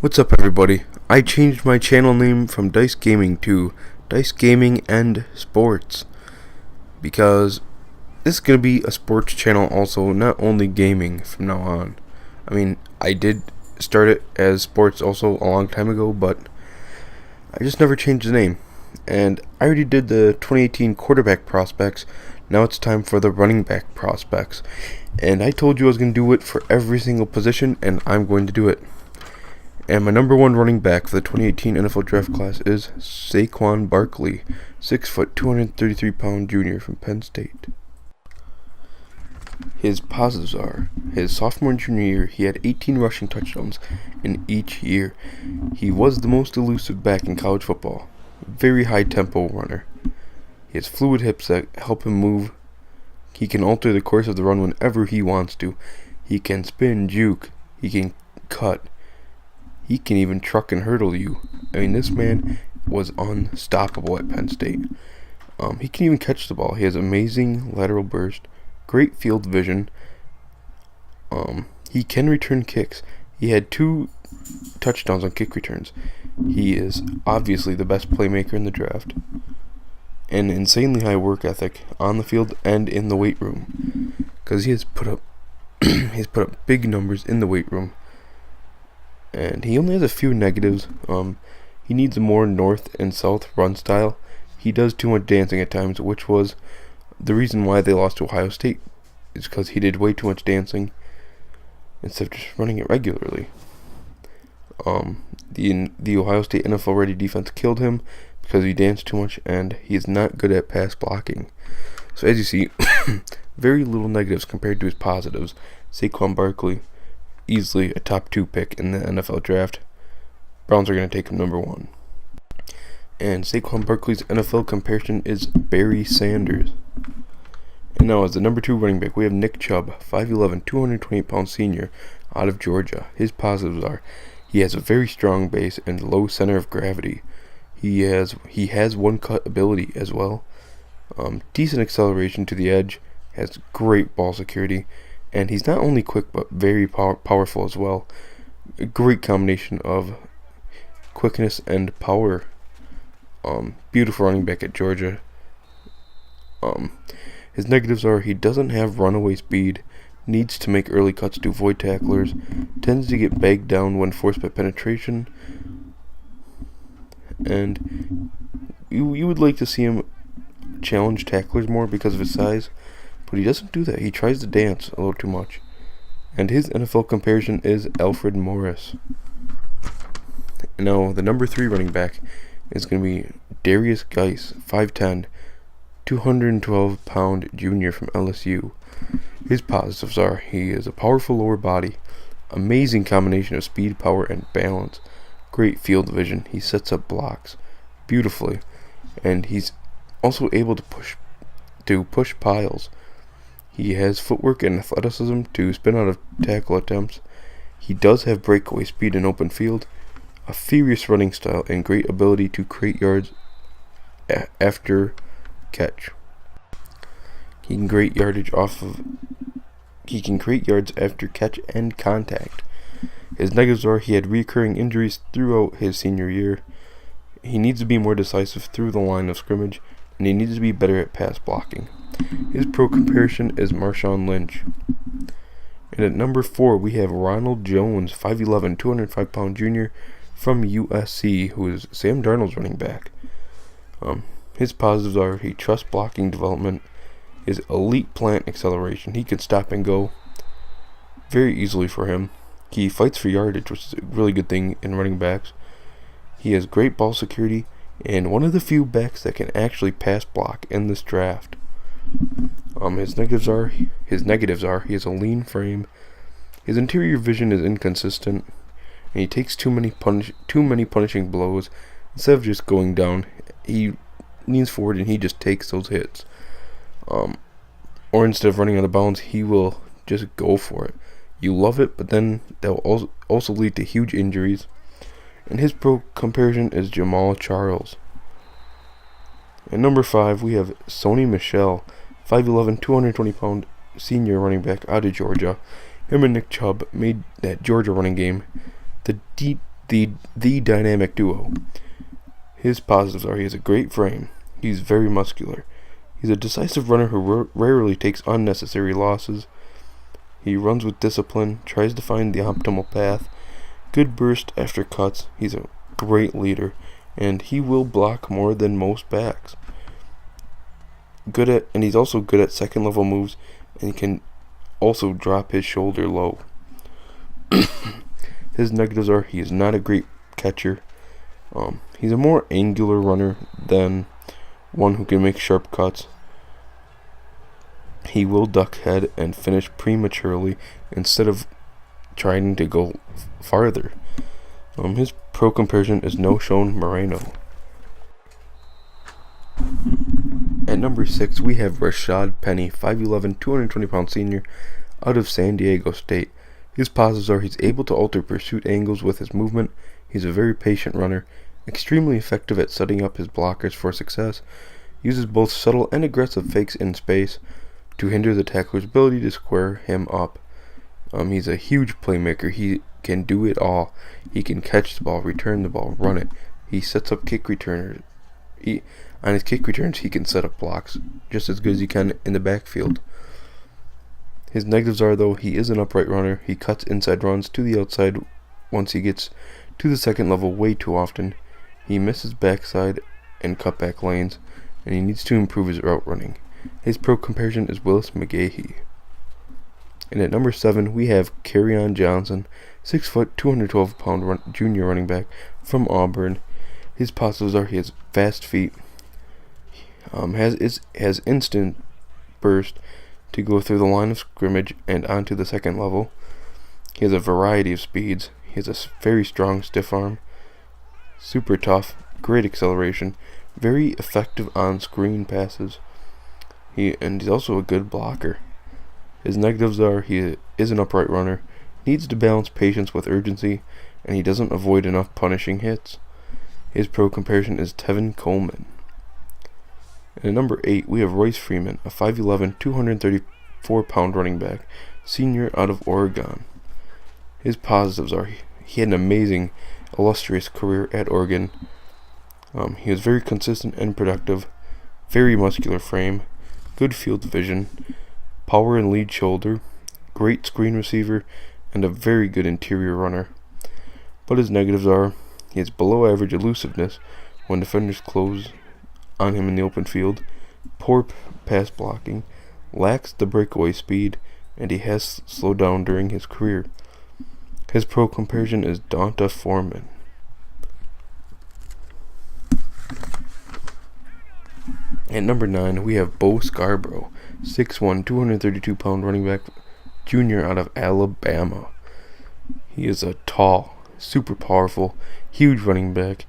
What's up, everybody? I changed my channel name from Dice Gaming to Dice Gaming and Sports because this is going to be a sports channel also, not only gaming from now on. I mean, I did start it as sports also a long time ago, but I just never changed the name. And I already did the 2018 quarterback prospects. Now it's time for the running back prospects. And I told you I was going to do it for every single position, and I'm going to do it. And my number one running back for the 2018 NFL Draft class is Saquon Barkley, 6 foot, 233 pound junior from Penn State. His positives are, his sophomore and junior year, he had 18 rushing touchdowns in each year. He was the most elusive back in college football. Very high tempo runner. He has fluid hips that help him move. He can alter the course of the run whenever he wants to. He can spin, juke, he can cut. He can even truck and hurdle you. I mean, this man was unstoppable at Penn State. He can even catch the ball. He has amazing lateral burst, great field vision. He can return kicks. He had 2 touchdowns on kick returns. He is obviously the best playmaker in the draft. An insanely high work ethic on the field and in the weight room, because he has put up big numbers in the weight room. And he only has a few negatives. He needs a more north and south run style. He does too much dancing at times, which was the reason why they lost to Ohio State. Is because he did way too much dancing instead of just running it regularly. The Ohio State NFL ready defense killed him because he danced too much, and he is not good at pass blocking. So as you see, very little negatives compared to his positives. Saquon Barkley, easily a top 2 pick in the NFL draft. Browns are going to take him number 1. And Saquon Barkley's NFL comparison is Barry Sanders. And now as the number 2 running back, we have Nick Chubb, 5'11", 220-pound senior out of Georgia. His positives are, he has a very strong base and low center of gravity. He has one-cut ability as well. Decent acceleration to the edge, has great ball security, and he's not only quick but very powerful as well. A great combination of quickness and power. Beautiful running back at Georgia. His negatives are, he doesn't have runaway speed, needs to make early cuts to avoid tacklers, tends to get bagged down when forced by penetration, and you would like to see him challenge tacklers more because of his size, but he doesn't do that. He tries to dance a little too much. And his NFL comparison is Alfred Morris. Now, the number 3 running back is going to be Derrius Guice, 5'10", 212-pound junior from LSU. His positives are, he is a powerful lower body, amazing combination of speed, power, and balance, great field vision. He sets up blocks beautifully, and he's also able to push piles. He has footwork and athleticism to spin out of tackle attempts. He does have breakaway speed in open field, a furious running style, and great ability to create yards after catch. He can create yards after catch and contact. His negatives are, he had recurring injuries throughout his senior year. He needs to be more decisive through the line of scrimmage, and he needs to be better at pass blocking. His pro comparison is Marshawn Lynch. And at number 4, we have Ronald Jones, 5'11", 205-pound junior from USC, who is Sam Darnold's running back. His positives are, he trusts blocking development, his elite plant acceleration. He can stop and go very easily for him. He fights for yardage, which is a really good thing in running backs. He has great ball security, and one of the few backs that can actually pass block in this draft. His negatives are, he has a lean frame, his interior vision is inconsistent, and he takes too many punishing blows. Instead of just going down, he leans forward and he just takes those hits. Or instead of running out of bounds, he will just go for it. You love it, but then that will also lead to huge injuries. And his pro comparison is Jamal Charles. At number 5, we have Sony Michel, 5'11", 220-pound senior running back out of Georgia. Him and Nick Chubb made that Georgia running game the the dynamic duo. His positives are he has a great frame. He's very muscular. He's a decisive runner who rarely takes unnecessary losses. He runs with discipline, tries to find the optimal path. Good burst after cuts. He's a great leader, and he will block more than most backs. And he's also good at second level moves, and he can also drop his shoulder low. His negatives are he is not a great catcher. He's a more angular runner than one who can make sharp cuts. He will duck head and finish prematurely instead of trying to go farther. His pro comparison is no shown Moreno. At number 6, we have Rashaad Penny, 5'11", 220-pound senior out of San Diego State. His positives are he's able to alter pursuit angles with his movement. He's a very patient runner, extremely effective at setting up his blockers for success, uses both subtle and aggressive fakes in space to hinder the tackler's ability to square him up. He's a huge playmaker. He can do it all. He can catch the ball, return the ball, run it. He sets up kick returners. On his kick returns, he can set up blocks just as good as he can in the backfield. His negatives are, though, he is an upright runner. He cuts inside runs to the outside once he gets to the second level way too often. He misses backside and cutback lanes, and he needs to improve his route running. His pro comparison is Willis McGahee. And at number 7, we have Kerryon Johnson, 6 foot, 212-pound junior running back from Auburn. His positives are he has fast feet, has instant burst to go through the line of scrimmage and onto the second level. He has a variety of speeds. He has a very strong stiff arm, super tough, great acceleration, very effective on screen passes. He's also a good blocker. His negatives are he is an upright runner, needs to balance patience with urgency, and he doesn't avoid enough punishing hits. His pro comparison is Tevin Coleman. And at number 8, we have Royce Freeman, a 5'11", 234-pound running back, senior out of Oregon. His positives are he had an amazing, illustrious career at Oregon. He was very consistent and productive, very muscular frame, good field vision, power and lead shoulder, great screen receiver, and a very good interior runner. But his negatives are he has below average elusiveness when defenders close on him in the open field, poor pass blocking, lacks the breakaway speed, and he has slowed down during his career. His pro comparison is Donta Foreman. At number 9, we have Bo Scarbrough, 6'1", 232-pound running back, junior out of Alabama. He is a tall, super powerful, huge running back.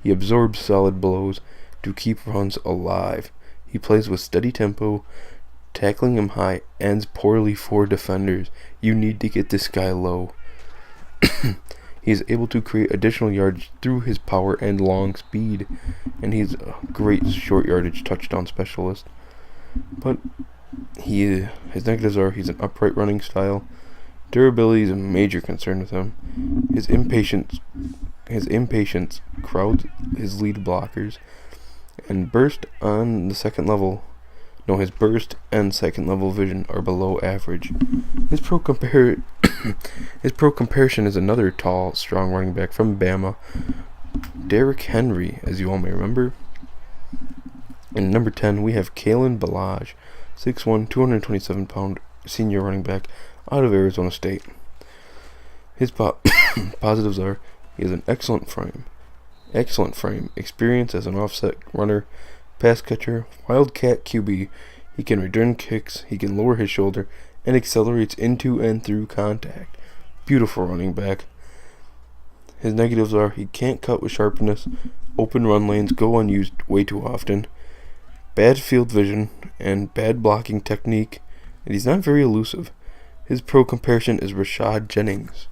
He absorbs solid blows to keep runs alive. He plays with steady tempo. Tackling him high ends poorly for defenders. You need to get this guy low. He is able to create additional yardage through his power and long speed, and he's a great short yardage touchdown specialist. But his negatives are he's an upright running style. Durability is a major concern with him. His impatience crowds his lead blockers, and his burst and second level vision are below average. His pro comparison is another tall, strong running back from Bama, Derrick Henry, as you all may remember. And number 10, we have Kalen Ballage, 6'1", 227-pound senior running back out of Arizona State. His positives are he has an excellent frame, experience as an offset runner, pass catcher, wildcat QB. He can return kicks, he can lower his shoulder, and accelerates into and through contact. Beautiful running back. His negatives are he can't cut with sharpness, open run lanes go unused way too often, bad field vision, and bad blocking technique, and he's not very elusive. His pro comparison is Rashaad Jennings.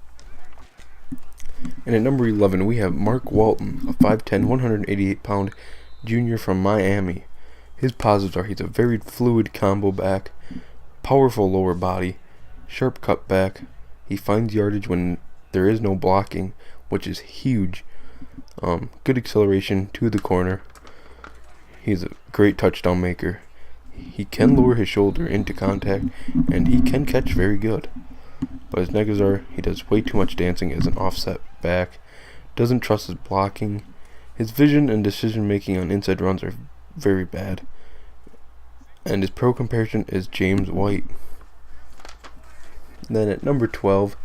And at number 11, we have Mark Walton, a 5'10", 188-pound junior from Miami. His positives are he's a very fluid combo back, powerful lower body, sharp cut back. He finds yardage when there is no blocking which is huge. Good acceleration to the corner. He's a great touchdown maker. He can lower his shoulder into contact, and he can catch very good. But his negatives are he does way too much dancing as an offset back, doesn't trust his blocking, his vision and decision making on inside runs are very bad, and his pro comparison is James White. Then at number 12,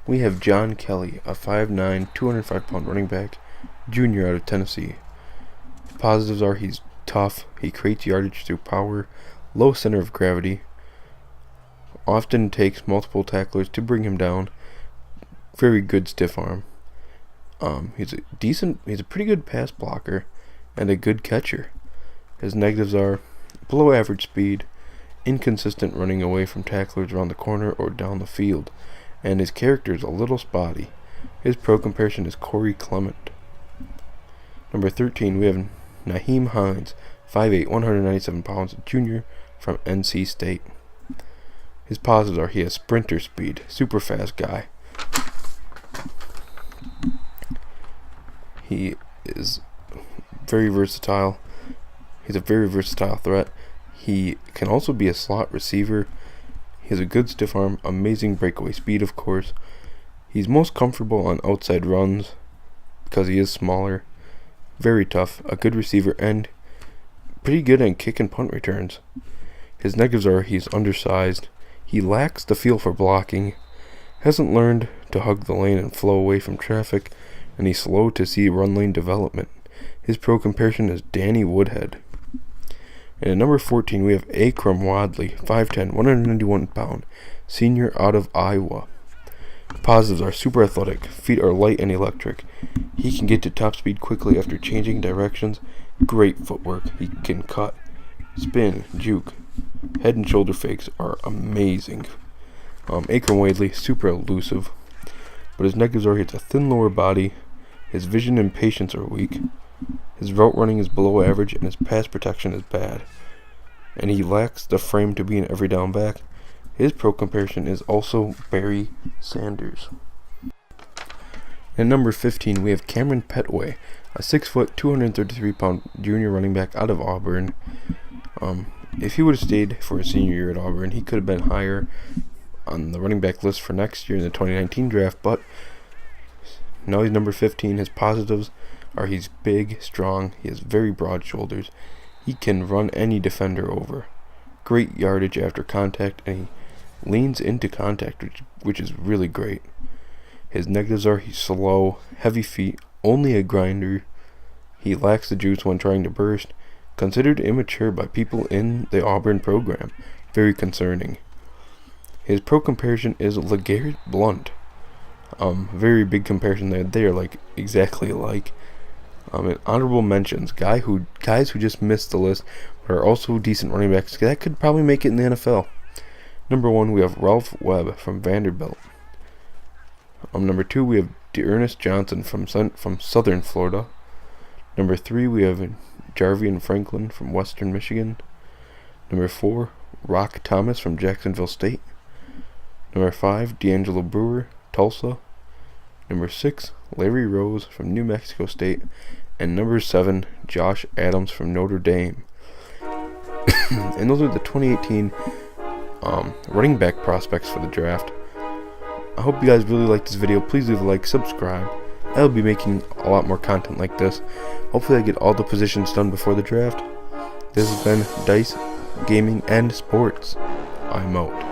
we have John Kelly, a 5'9", 205-pound running back, junior out of Tennessee. Positives are he's tough, he creates yardage through power, low center of gravity, often takes multiple tacklers to bring him down, very good stiff arm. He's a pretty good pass blocker and a good catcher. His negatives are below average speed, inconsistent running away from tacklers around the corner or down the field, and his character is a little spotty. His pro comparison is Corey Clement. Number 13, we have Nyheim Hines, 5'8", 197 pounds, junior from NC State. His positives are he has sprinter speed, super fast guy. He is very versatile. He's a very versatile threat. He can also be a slot receiver. He has a good stiff arm, amazing breakaway speed, of course. He's most comfortable on outside runs because he is smaller. Very tough, a good receiver, and pretty good on kick and punt returns. His negatives are he's undersized. He lacks the feel for blocking, hasn't learned to hug the lane and flow away from traffic, and he's slow to see run lane development. His pro comparison is Danny Woodhead. And at number 14, we have Akrum Wadley, 5'10", 191 pound, senior out of Iowa. Positives are super athletic, feet are light and electric. He can get to top speed quickly after changing directions. Great footwork. He can cut, spin, juke. Head and shoulder fakes are amazing. Akrum Wadley, super elusive. But his negatives are he has a thin lower body, his vision and patience are weak, his route running is below average, and his pass protection is bad. And he lacks the frame to be an every down back. His pro comparison is also Barry Sanders. At number 15, we have Kamryn Pettway, a 6', 233 pound junior running back out of Auburn. If he would have stayed for his senior year at Auburn, he could have been higher on the running back list for next year in the 2019 draft, but now he's number 15. His positives are he's big, strong, he has very broad shoulders, he can run any defender over, great yardage after contact, and he leans into contact, which is really great. His negatives are he's slow, heavy feet, only a grinder, he lacks the juice when trying to burst, considered immature by people in the Auburn program, very concerning. His pro comparison is LeGarrette Blount. Very big comparison there. They are like exactly alike. And honorable mentions, guys who just missed the list, but are also decent running backs that could probably make it in the NFL. Number 1, we have Ralph Webb from Vanderbilt. Number 2, we have Dearness Johnson from Southern Florida. Number 3, we have Jarvion Franklin from Western Michigan. Number 4, Rock Thomas from Jacksonville State. Number 5, D'Angelo Brewer, Tulsa. Number 6, Larry Rose from New Mexico State. And number 7, Josh Adams from Notre Dame. And those are the 2018 running back prospects for the draft. I hope you guys really liked this video. Please leave a like, subscribe. I'll be making a lot more content like this. Hopefully I get all the positions done before the draft. This has been Dice Gaming and Sports. I'm out.